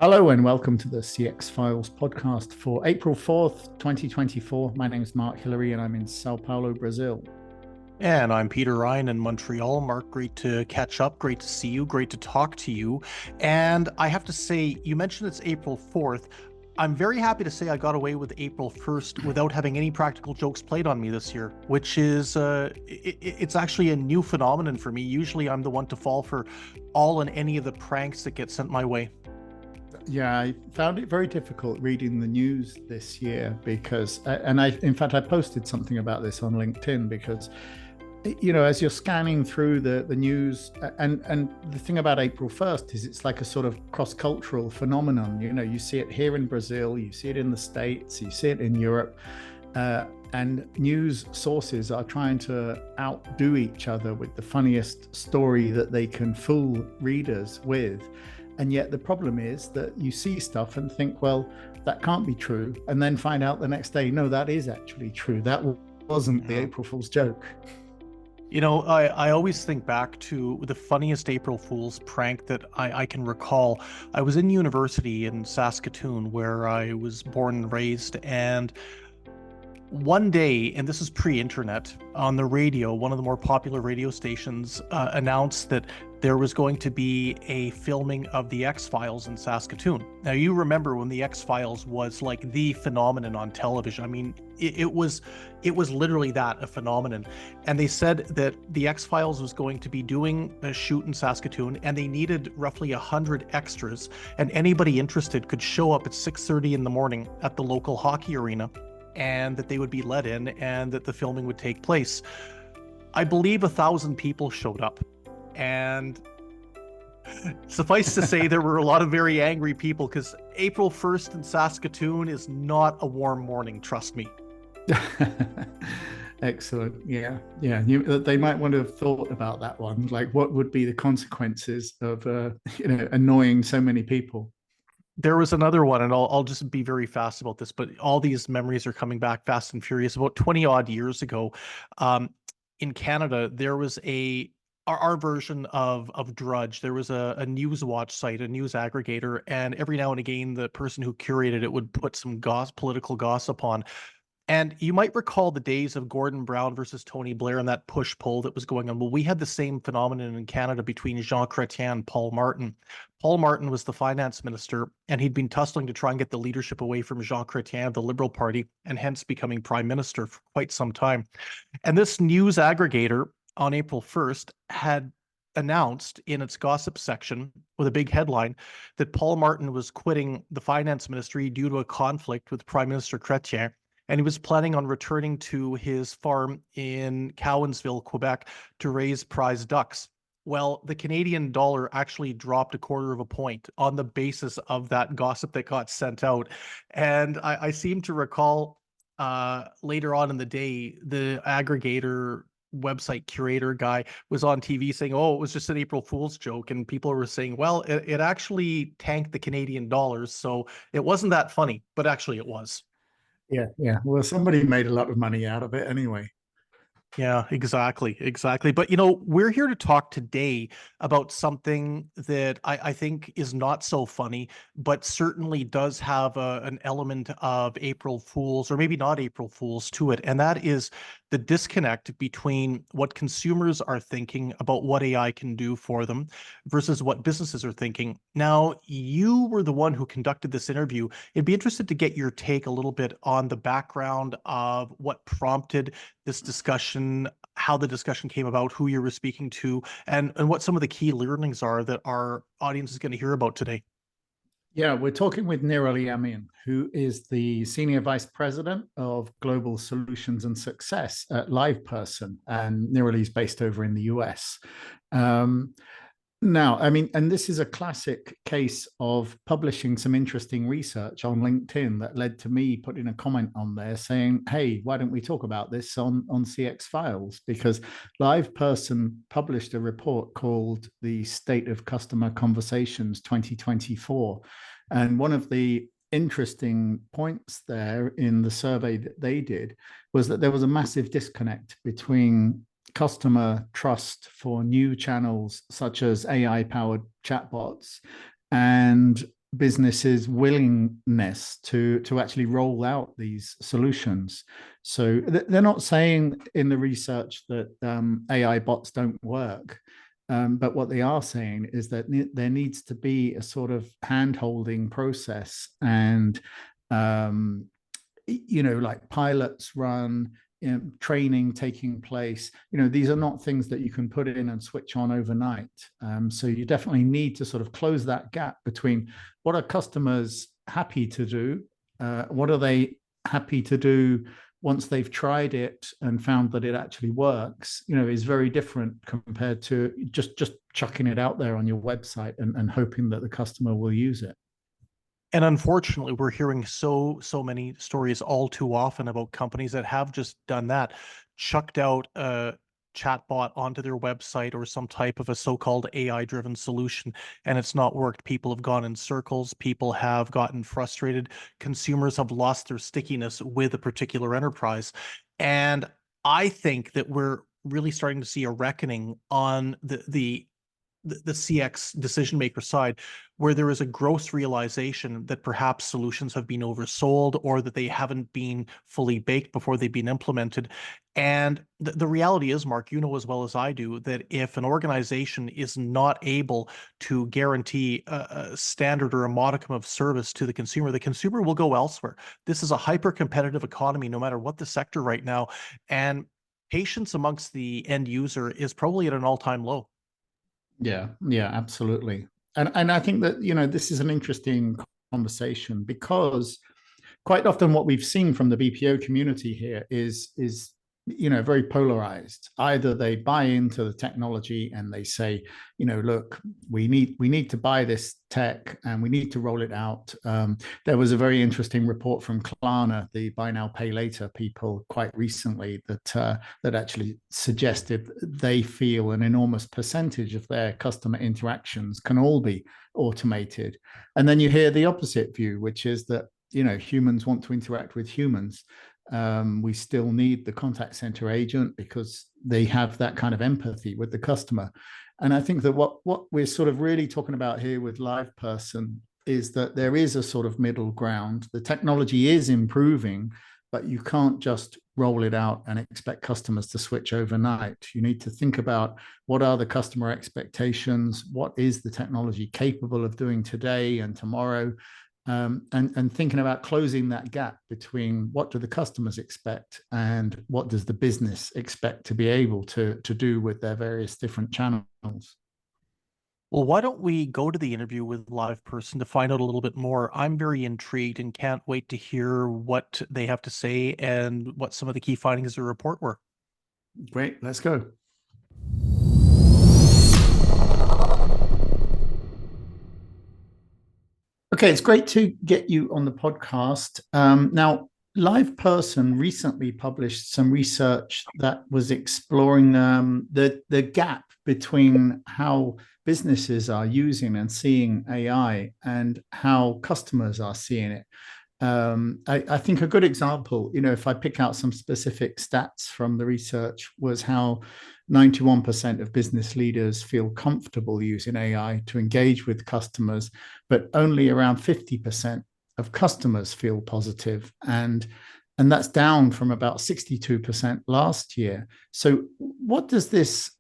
Hello and welcome to the CX Files podcast for April 4th, 2024. My name is Mark Hillary and I'm in Sao Paulo, Brazil. And I'm Peter Ryan in Montreal. Mark, great to catch up. Great to see you. Great to talk to you. And I have to say, you mentioned it's April 4th. I'm very happy to say I got away with April 1st without having any practical jokes played on me this year, which is, it's actually a new phenomenon for me. Usually I'm the one to fall for all and any of the pranks that get sent my way. Yeah, I found it very difficult reading the news this year because, in fact, I posted something about this on LinkedIn because, as you're scanning through the news, and the thing about April 1st is it's like a sort of cross-cultural phenomenon. You see it here in Brazil, you see it in the States, you see it in Europe. And news sources are trying to outdo each other with the funniest story that they can fool readers with. And yet the problem is that you see stuff and think, well, that can't be true. And then find out the next day, no, that is actually true. That wasn't the April Fool's joke. I always think back to the funniest April Fool's prank that I can recall. I was in university in Saskatoon, where I was born and raised, and one day, and this is pre-internet, on the radio, one of the more popular radio stations announced that there was going to be a filming of the X-Files in Saskatoon. Now, you remember when the X-Files was like the phenomenon on television. I mean, it was literally that, a phenomenon. And they said that the X-Files was going to be doing a shoot in Saskatoon, and they needed roughly 100 extras, and anybody interested could show up at 6:30 in the morning at the local hockey arena, and that they would be let in and that the filming would take place. I believe 1,000 people showed up, and suffice to say, there were a lot of very angry people because April 1st in Saskatoon is not a warm morning, trust me. Excellent. Yeah. Yeah. They might want to have thought about that one. Like, what would be the consequences of, annoying so many people? There was another one, and I'll just be very fast about this, but all these memories are coming back fast and furious. About 20 odd years ago, in Canada, there was our version of Drudge. There was a news watch site, a news aggregator, and every now and again, the person who curated it would put some political gossip on. And you might recall the days of Gordon Brown versus Tony Blair and that push-pull that was going on. Well, we had the same phenomenon in Canada between Jean Chrétien and Paul Martin. Paul Martin was the finance minister, and he'd been tussling to try and get the leadership away from Jean Chrétien of the Liberal Party, and hence becoming prime minister for quite some time. And this news aggregator on April 1st had announced in its gossip section with a big headline that Paul Martin was quitting the finance ministry due to a conflict with Prime Minister Chrétien, and he was planning on returning to his farm in Cowansville, Quebec, to raise prize ducks. Well, the Canadian dollar actually dropped a quarter of a point on the basis of that gossip that got sent out. And I seem to recall later on in the day, the aggregator website curator guy was on TV saying, oh, it was just an April Fool's joke. And people were saying, well, it actually tanked the Canadian dollars. So it wasn't that funny, but actually it was. Yeah. Yeah. Well, somebody made a lot of money out of it anyway. Yeah, exactly. Exactly. But, we're here to talk today about something that I think is not so funny, but certainly does have an element of April Fools, or maybe not April Fools, to it. And that is the disconnect between what consumers are thinking about what AI can do for them versus what businesses are thinking. Now, you were the one who conducted this interview. I'd be interested to get your take a little bit on the background of what prompted this discussion, how the discussion came about, who you were speaking to, and what some of the key learnings are that our audience is going to hear about today. Yeah, we're talking with Nirali Amin, who is the Senior Vice President of Global Solutions and Success at LivePerson. And Nirali is based over in the US. Now, I mean, and this is a classic case of publishing some interesting research on LinkedIn that led to me putting a comment on there saying, hey, why don't we talk about this on CX Files? Because LivePerson published a report called the State of Customer Conversations 2024. And one of the interesting points there in the survey that they did was that there was a massive disconnect between customer trust for new channels such as AI-powered chatbots and businesses' willingness to actually roll out these solutions. So they're not saying in the research that AI bots don't work. But what they are saying is that there needs to be a sort of hand-holding process and like pilots run, training taking place. These are not things that you can put in and switch on overnight. So you definitely need to sort of close that gap between what are customers happy to do, what are they happy to do once they've tried it and found that it actually works, is very different compared to just chucking it out there on your website and hoping that the customer will use it. And unfortunately, we're hearing so many stories all too often about companies that have just done that, chucked out a chatbot onto their website or some type of a so-called AI-driven solution, and it's not worked. People have gone in circles. People have gotten frustrated. Consumers have lost their stickiness with a particular enterprise. And I think that we're really starting to see a reckoning on the CX decision maker side, where there is a gross realization that perhaps solutions have been oversold or that they haven't been fully baked before they've been implemented. And the reality is, Mark, you know as well as I do, that if an organization is not able to guarantee a standard or a modicum of service to the consumer will go elsewhere. This is a hyper-competitive economy, no matter what the sector right now. And patience amongst the end user is probably at an all-time low. Yeah, absolutely. And I think that, this is an interesting conversation because quite often what we've seen from the BPO community here is very polarized. Either they buy into the technology and they say, look, we need to buy this tech and we need to roll it out. There was a very interesting report from Klarna, the buy now pay later people, quite recently that actually suggested they feel an enormous percentage of their customer interactions can all be automated. And then you hear the opposite view, which is that humans want to interact with humans. We still need the contact center agent because they have that kind of empathy with the customer. And I think that what we're sort of really talking about here with LivePerson is that there is a sort of middle ground. The technology is improving, but you can't just roll it out and expect customers to switch overnight. You need to think about what are the customer expectations, what is the technology capable of doing today and tomorrow, and thinking about closing that gap between what do the customers expect and what does the business expect to be able to do with their various different channels. Well, why don't we go to the interview with LivePerson to find out a little bit more? I'm very intrigued and can't wait to hear what they have to say and what some of the key findings of the report were. Great, let's go. Okay, it's great to get you on the podcast. Now, LivePerson recently published some research that was exploring the gap between how businesses are using and seeing AI and how customers are seeing it. I think a good example, if I pick out some specific stats from the research, was how 91% of business leaders feel comfortable using AI to engage with customers, but only around 50% of customers feel positive. And that's down from about 62% last year. So what does this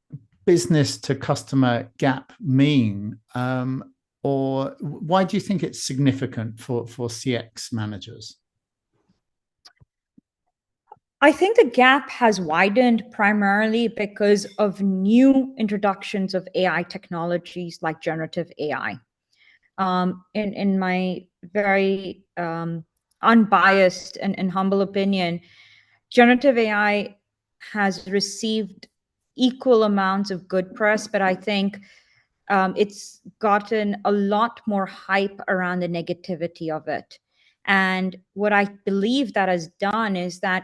business to customer gap mean? Or why do you think it's significant for CX managers? I think the gap has widened primarily because of new introductions of AI technologies like generative AI. In my very unbiased and humble opinion, generative AI has received equal amounts of good press, but I think it's gotten a lot more hype around the negativity of it. And what I believe that has done is that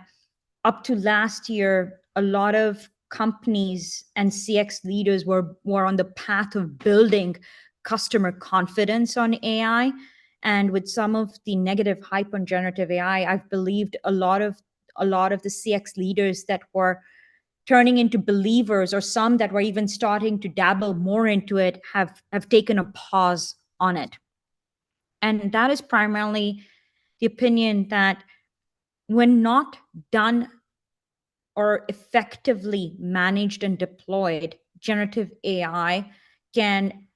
up to last year, a lot of companies and CX leaders were on the path of building customer confidence on AI. And with some of the negative hype on generative AI, I've believed a lot of the CX leaders that were turning into believers, or some that were even starting to dabble more into it, have taken a pause on it. And that is primarily the opinion that when not done or effectively managed and deployed, generative AI can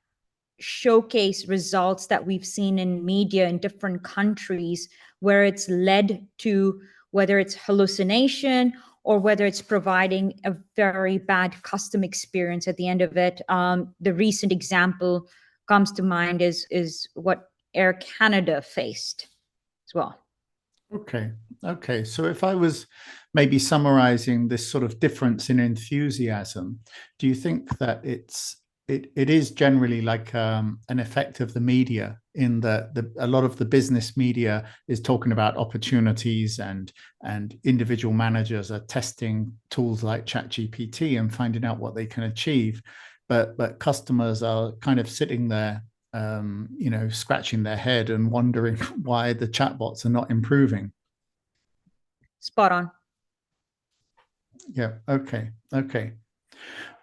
showcase results that we've seen in media in different countries, where it's led to whether it's hallucination or whether it's providing a very bad custom experience at the end of it. The recent example comes to mind is what Air Canada faced as well. Okay. Okay. So if I was maybe summarizing this sort of difference in enthusiasm, do you think that it is generally like an effect of the media, in that a lot of the business media is talking about opportunities, and individual managers are testing tools like ChatGPT and finding out what they can achieve, but customers are kind of sitting there, scratching their head and wondering why the chatbots are not improving. Spot on. Yeah. Okay. Okay.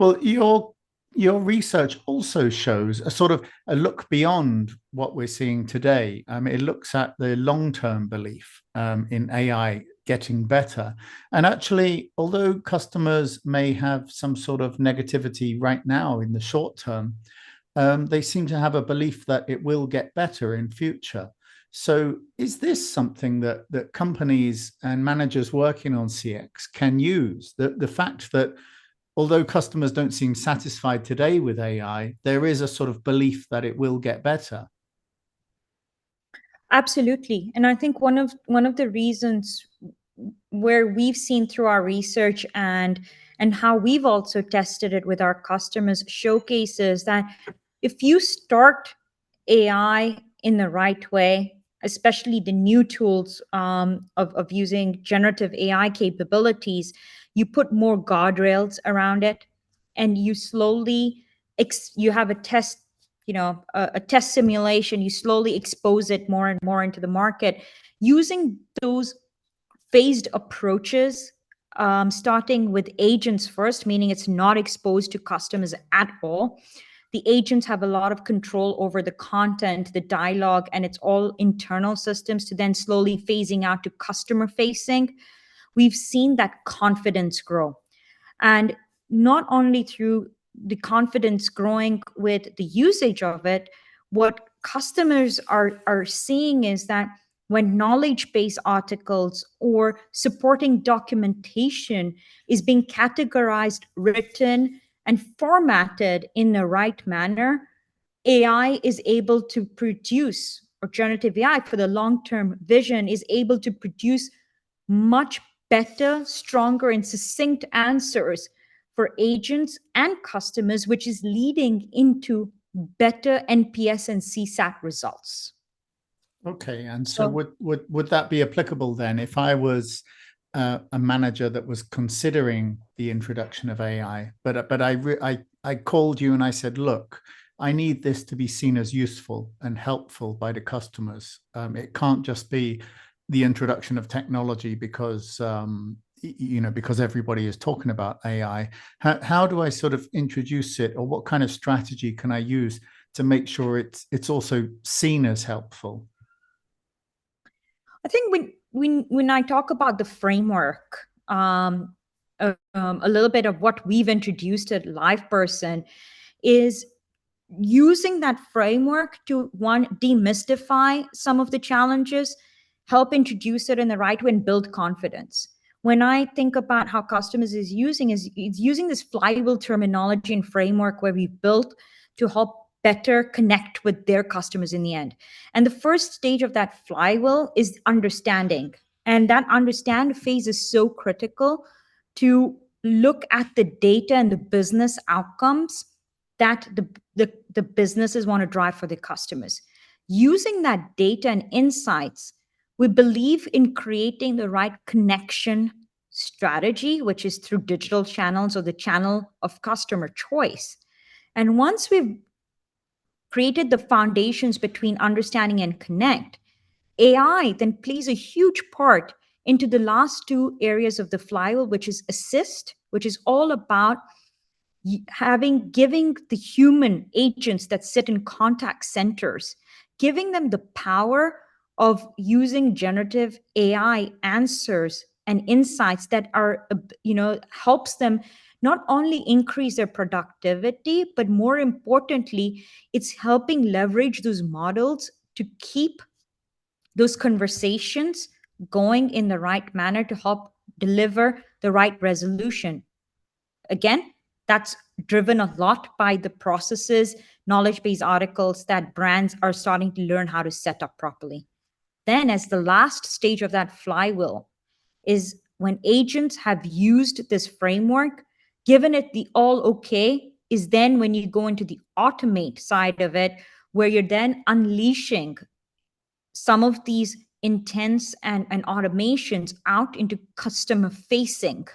Well, your research also shows a sort of a look beyond what we're seeing today. It looks at the long-term belief in AI getting better. And actually, although customers may have some sort of negativity right now in the short term, they seem to have a belief that it will get better in future. So is this something that companies and managers working on CX can use? The fact that although customers don't seem satisfied today with AI, there is a sort of belief that it will get better. Absolutely. And I think one of the reasons where we've seen through our research and how we've also tested it with our customers showcases that if you start AI in the right way, especially the new tools of using generative AI capabilities, you put more guardrails around it, and you slowly you have a test, a test simulation. You slowly expose it more and more into the market using those phased approaches, starting with agents first, meaning it's not exposed to customers at all. The agents have a lot of control over the content, the dialogue, and it's all internal systems, to then slowly phasing out to customer facing. We've seen that confidence grow. And not only through the confidence growing with the usage of it, what customers are seeing is that when knowledge-based articles or supporting documentation is being categorized, written, and formatted in the right manner, AI is able to produce, or generative AI for the long-term vision is able to produce much better, stronger, and succinct answers for agents and customers, which is leading into better NPS and CSAT results. Okay, and so would that be applicable then if I was a manager that was considering the introduction of AI, but I called you and I said, look, I need this to be seen as useful and helpful by the customers. It can't just be the introduction of technology because because everybody is talking about AI. How do I sort of introduce it, or what kind of strategy can I use to make sure it's also seen as helpful? I think when I talk about the framework, a little bit of what we've introduced at LivePerson is using that framework to, one, demystify some of the challenges, help introduce it in the right way, and build confidence. When I think about how customers is using this flywheel terminology and framework where we built to help better connect with their customers in the end. And the first stage of that flywheel is understanding. And that understand phase is so critical to look at the data and the business outcomes that the businesses want to drive for the customers. Using that data and insights, we believe in creating the right connection strategy, which is through digital channels or the channel of customer choice. And once we've created the foundations between understanding and connect, AI then plays a huge part into the last two areas of the flywheel, which is assist, which is all about giving the human agents that sit in contact centers, giving them the power of using generative AI answers and insights that are, helps them not only increase their productivity, but more importantly, it's helping leverage those models to keep those conversations going in the right manner to help deliver the right resolution. Again, that's driven a lot by the processes, knowledge-based articles that brands are starting to learn how to set up properly. Then, as the last stage of that flywheel, is when agents have used this framework, given it the all okay, is then when you go into the automate side of it, where you're then unleashing some of these intents and automations out into customer facing,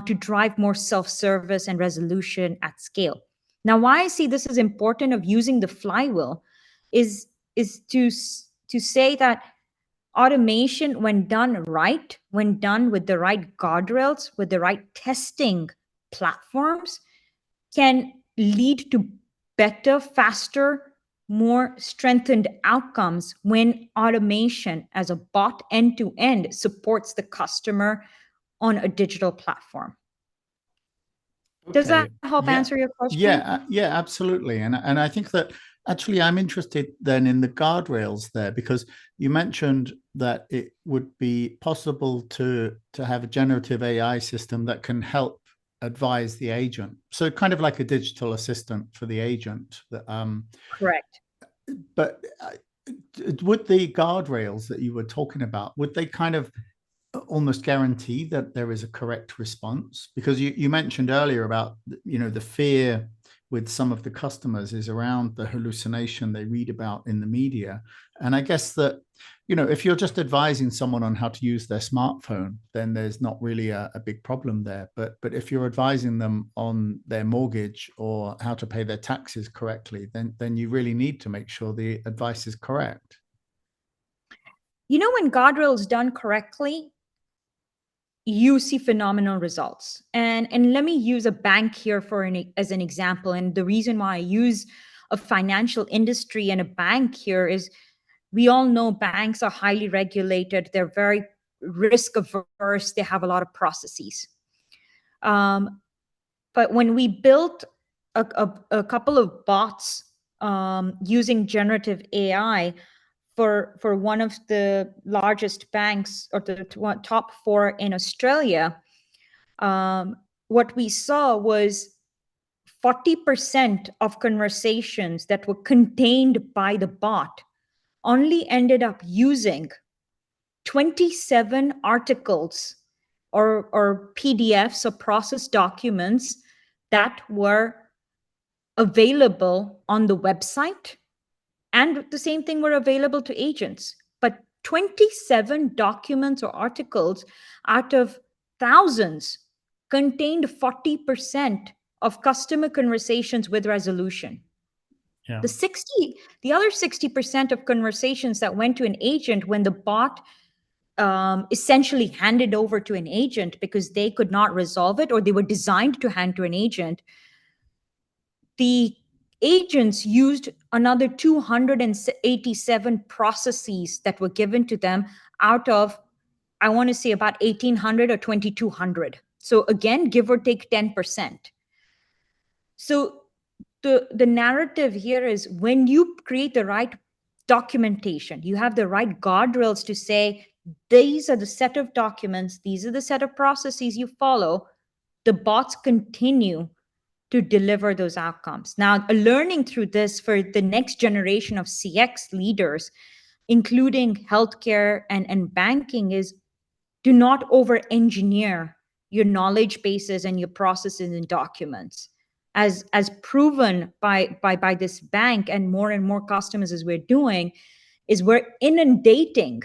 to drive more self-service and resolution at scale. Now, why I see this is important of using the flywheel is to say that automation, when done right, when done with the right guardrails, with the right testing platforms, can lead to better, faster, more strengthened outcomes when automation as a bot end-to-end supports the customer on a digital platform. Does that help answer your question? Yeah, absolutely. And I think that actually I'm interested then in the guardrails there, because you mentioned that it would be possible to have a generative AI system that can help advise the agent. So kind of like a digital assistant for the agent. Correct. But would the guardrails that you were talking about, would they kind of almost guarantee that there is a correct response? Because you mentioned earlier about, the fear with some of the customers is around the hallucination they read about in the media. And I guess that, if you're just advising someone on how to use their smartphone, then there's not really a big problem there. But if you're advising them on their mortgage or how to pay their taxes correctly, then you really need to make sure the advice is correct. When guardrails done correctly, you see phenomenal results. And let me use a bank here as an example. And the reason why I use a financial industry and a bank here is, we all know banks are highly regulated. They're very risk averse. They have a lot of processes. But when we built a couple of bots using generative AI, for one of the largest banks, or the top 4 in Australia, what we saw was 40% of conversations that were contained by the bot only ended up using 27 articles or PDFs or process documents that were available on the website. And the same thing were available to agents. But 27 documents or articles out of thousands contained 40% of customer conversations with resolution. Yeah. The other 60% of conversations that went to an agent, when the bot essentially handed over to an agent because they could not resolve it, or they were designed to hand to an agent, the agents used another 287 processes that were given to them out of, I want to say, about 1,800 or 2,200. So again, give or take 10%. So the narrative here is, when you create the right documentation, you have the right guardrails to say, these are the set of documents, these are the set of processes you follow, the bots continue to deliver those outcomes. Now, learning through this for the next generation of CX leaders, including healthcare and banking, is, do not over-engineer your knowledge bases and your processes and documents. As proven by this bank and more customers as we're doing, is we're inundating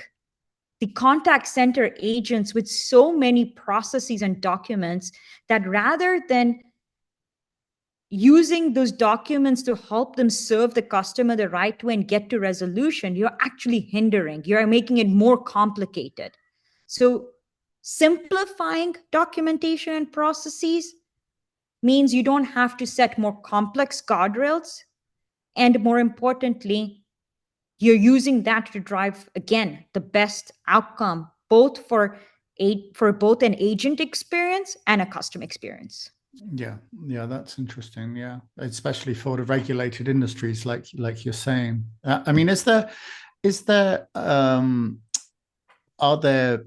the contact center agents with so many processes and documents that, rather than using those documents to help them serve the customer the right way and get to resolution, you're actually hindering, you're making it more complicated. So simplifying documentation and processes means you don't have to set more complex guardrails. And more importantly, you're using that to drive, again, the best outcome, both for both an agent experience and a custom experience. Yeah, that's interesting. Yeah, especially for the regulated industries, like you're saying. I mean, are there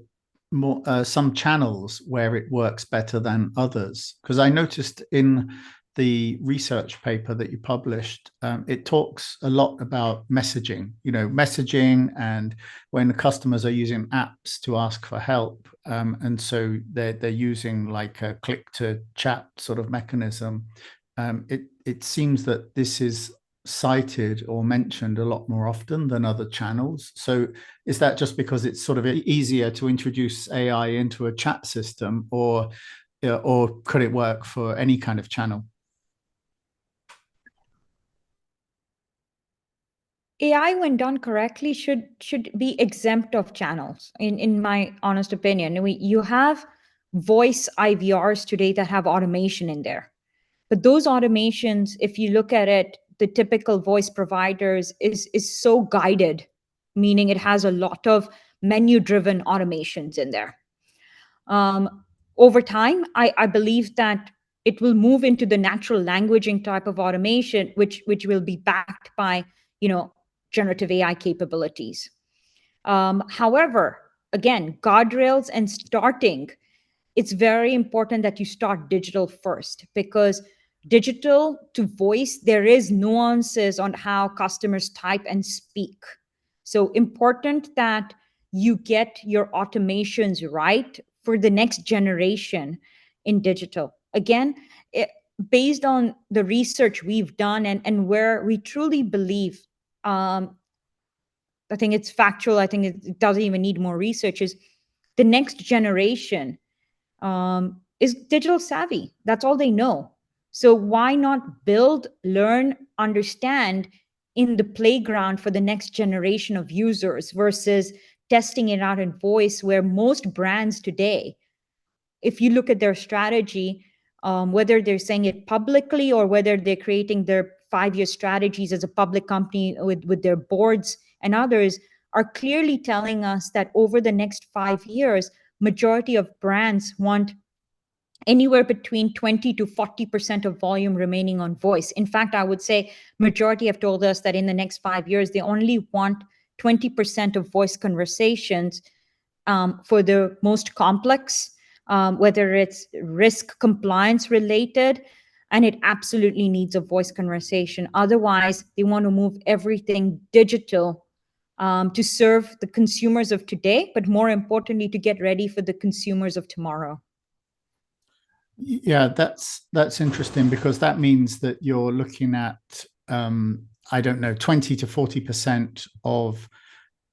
more some channels where it works better than others? Because I noticed in the research paper that you published, it talks a lot about messaging, messaging, and when the customers are using apps to ask for help. And so they're using like a click to chat sort of mechanism. It seems that this is cited or mentioned a lot more often than other channels. So is that just because it's sort of easier to introduce AI into a chat system, or could it work for any kind of channel? AI, when done correctly, should be exempt of channels, in my honest opinion. You have voice IVRs today that have automation in there. But those automations, if you look at it, the typical voice providers is so guided, meaning it has a lot of menu-driven automations in there. Over time, I believe that it will move into the natural languaging type of automation, which will be backed by, generative AI capabilities. However, again, guardrails and starting, it's very important that you start digital first, because digital to voice, there is nuances on how customers type and speak. So important that you get your automations right for the next generation in digital. Again, based on the research we've done and where we truly believe, I think it's factual, I think it doesn't even need more research, is the next generation is digital savvy. That's all they know. So why not build, learn, understand in the playground for the next generation of users versus testing it out in voice, where most brands today, if you look at their strategy, whether they're saying it publicly or whether they're creating their 5-year strategies as a public company with their boards and others, are clearly telling us that over the next 5 years, majority of brands want anywhere between 20 to 40% of volume remaining on voice. In fact, I would say majority have told us that in the next 5 years, they only want 20% of voice conversations for the most complex, whether it's risk compliance related, and it absolutely needs a voice conversation. Otherwise, they want to move everything digital to serve the consumers of today, but more importantly, to get ready for the consumers of tomorrow. Yeah, that's interesting, because that means that you're looking at I don't know, 20 to 40% of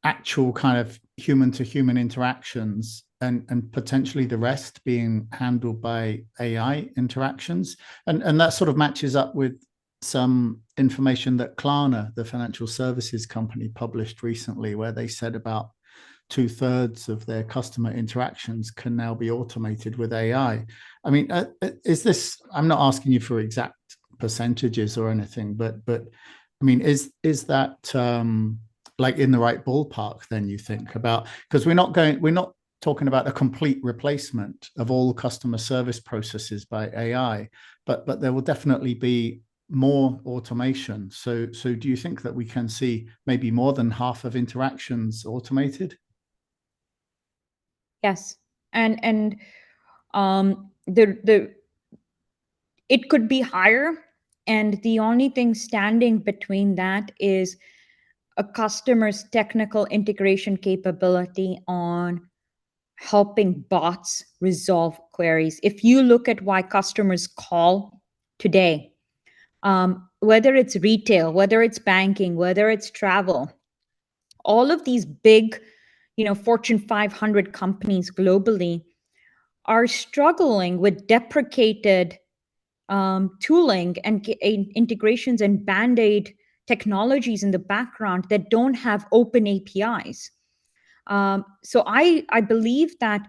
actual kind of human to human interactions, and potentially the rest being handled by AI interactions. And that sort of matches up with some information that Klarna, the financial services company, published recently, where they said about 2/3 of their customer interactions can now be automated with AI. I mean, is this, I'm not asking you for exact percentages or anything, but I mean, is that like in the right ballpark then, you think about? Because we're not talking about a complete replacement of all customer service processes by AI, but there will definitely be more automation. So do you think that we can see maybe more than half of interactions automated? Yes, and the it could be higher, and the only thing standing between that is a customer's technical integration capability on helping bots resolve queries. If you look at why customers call today, whether it's retail, whether it's banking, whether it's travel, all of these big, Fortune 500 companies globally are struggling with deprecated tooling and integrations and band-aid technologies in the background that don't have open APIs. So I believe that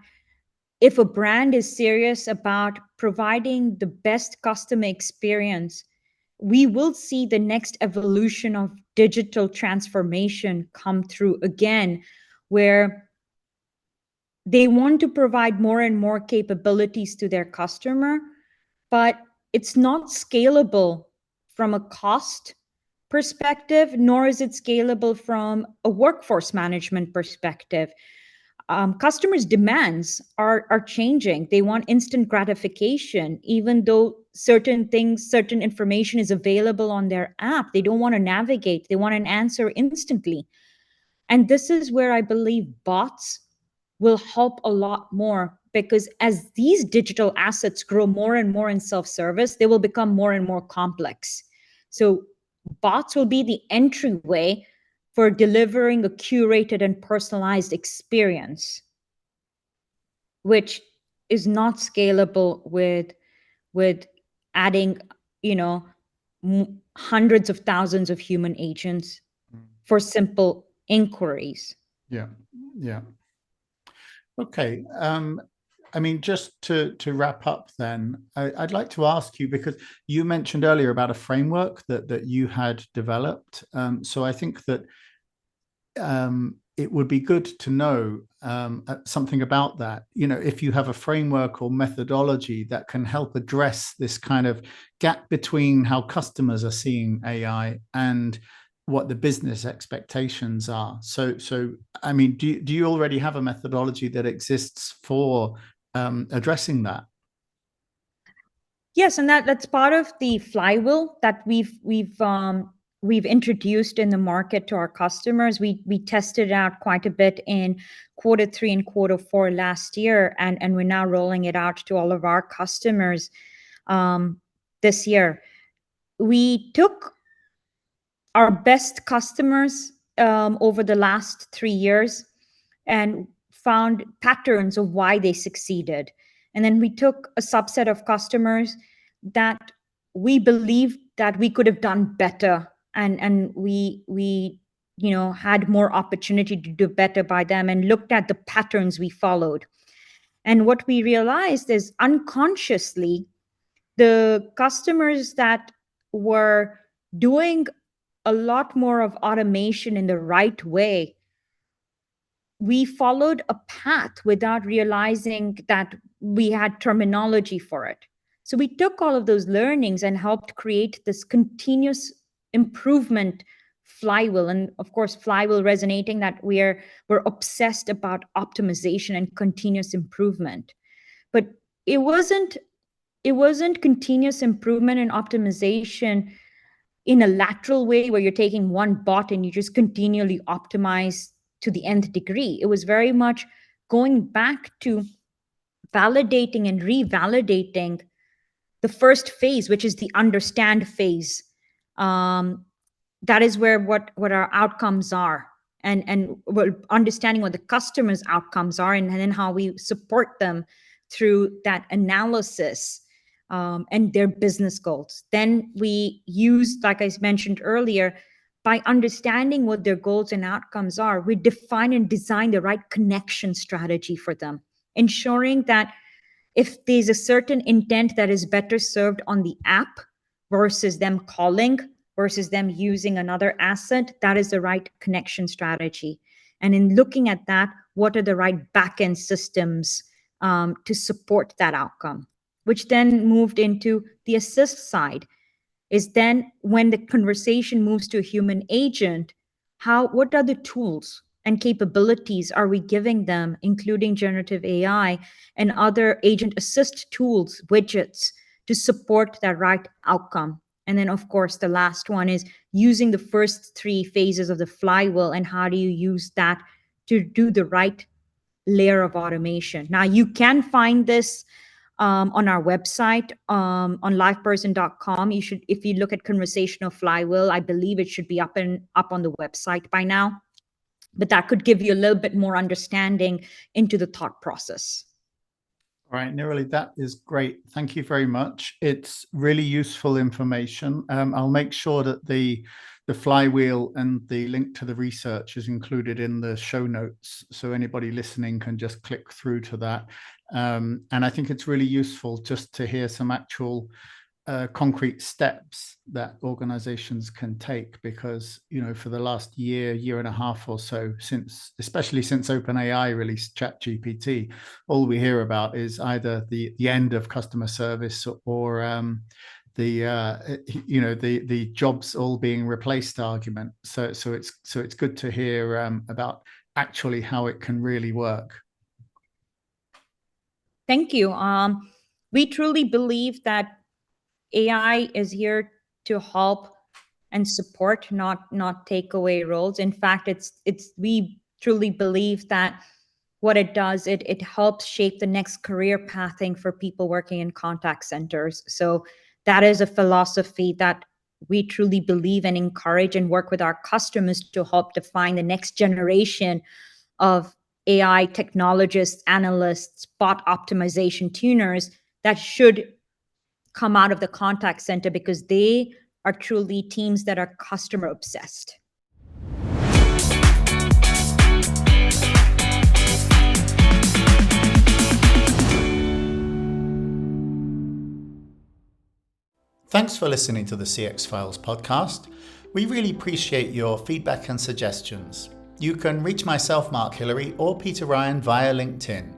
if a brand is serious about providing the best customer experience, we will see the next evolution of digital transformation come through again, where they want to provide more and more capabilities to their customer, but it's not scalable from a cost perspective, nor is it scalable from a workforce management perspective. Customers' demands are changing. They want instant gratification, even though certain things, certain information is available on their app. They don't want to navigate. They want an answer instantly. And this is where I believe bots will help a lot more, because as these digital assets grow more and more in self-service, they will become more and more complex. So bots will be the entryway for delivering a curated and personalized experience, which is not scalable with adding, hundreds of thousands of human agents for simple inquiries. Yeah, yeah. Okay. I mean, just to wrap up then, I'd like to ask you, because you mentioned earlier about a framework that you had developed. So I think that it would be good to know something about that. If you have a framework or methodology that can help address this kind of gap between how customers are seeing AI and what the business expectations are. So I mean, do you already have a methodology that exists for addressing that? Yes, and that's part of the flywheel that we've introduced in the market to our customers. We tested it out quite a bit in Q3 and Q4 last year, and we're now rolling it out to all of our customers this year. We took our best customers over the last 3 years and found patterns of why they succeeded. And then we took a subset of customers that we believed that we could have done better, and we had more opportunity to do better by them, and looked at the patterns we followed. And what we realized is, unconsciously, the customers that were doing a lot more of automation in the right way, we followed a path without realizing that we had terminology for it. So we took all of those learnings and helped create this continuous improvement flywheel. And of course, flywheel resonating that we're obsessed about optimization and continuous improvement. But it wasn't continuous improvement and optimization in a lateral way where you're taking one bot and you just continually optimize to the nth degree. It was very much going back to validating and revalidating the first phase, which is the understand phase. That is where what our outcomes are, and we're understanding what the customer's outcomes are, and then how we support them through that analysis and their business goals. Then we use, like I mentioned earlier, by understanding what their goals and outcomes are, we define and design the right connection strategy for them, ensuring that if there's a certain intent that is better served on the app versus them calling, versus them using another asset, that is the right connection strategy. And in looking at that, what are the right backend systems to support that outcome? Which then moved into the assist side, is then when the conversation moves to a human agent, what are the tools and capabilities are we giving them, including generative AI and other agent assist tools, widgets, to support that right outcome? And then, of course, the last one is using the first 3 phases of the flywheel, and how do you use that to do the right layer of automation. Now, you can find this on our website, on liveperson.com. If you look at conversational flywheel, I believe it should be up on the website by now. But that could give you a little bit more understanding into the thought process. All right, Nirali, that is great. Thank you very much. It's really useful information. I'll make sure that the flywheel and the link to the research is included in the show notes, so anybody listening can just click through to that. And I think it's really useful just to hear some actual concrete steps that organizations can take, because for the last year and a half or so, especially since OpenAI released ChatGPT, all we hear about is either the end of customer service or the jobs all being replaced argument. So it's good to hear about actually how it can really work. Thank you. We truly believe that AI is here to help and support, not take away roles. In fact, we truly believe that what it does, it helps shape the next career pathing for people working in contact centers. So that is a philosophy that we truly believe and encourage, and work with our customers to help define the next generation of AI technologists, analysts, bot optimization tuners that should come out of the contact center, because they are truly teams that are customer obsessed. Thanks for listening to the CX Files podcast. We really appreciate your feedback and suggestions. You can reach myself, Mark Hillary, or Peter Ryan via LinkedIn.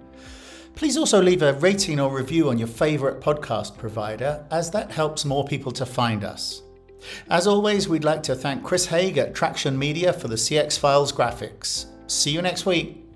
Please also leave a rating or review on your favorite podcast provider, as that helps more people to find us. As always, we'd like to thank Chris Haig at Traction Media for the CX Files graphics. See you next week.